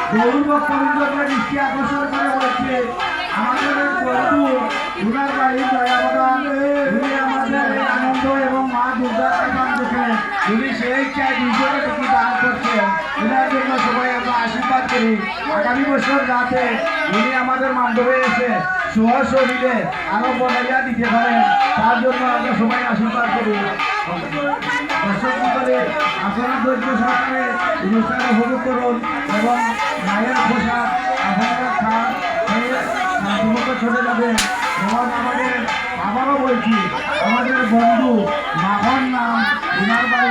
গৌর ভক্তবৃন্দকে দৃষ্টি আকর্ষণ করে বলছে আমাদের বন্ধু উনার বাড়ি দয়াবদান উনি আমাদের আনন্দ এবং মা দুর্গার প্রদান দেখে উনি সেই চাই নিজেকে দেখি দান করছেন উনার জন্য সবাই আমরা আশীর্বাদ করি আগামী বছর যাতে উনি আমাদের মাধ্যমে এসে সহশরীরে আরো বনাইয়া দিতে পারেন তার জন্য আমরা সবাই আশীর্বাদ করি। দর্শক মণ্ডলী আপনারা ধৈর্য সহকারে অনুষ্ঠানে উপভোগ করুন এবং মায়ের পোশাক আপনারা খান শান্তিমতো চলে যাবেন এবং আমাদের আবারও বলছি আমাদের বন্ধু মাখন নাম উনার বাড়ি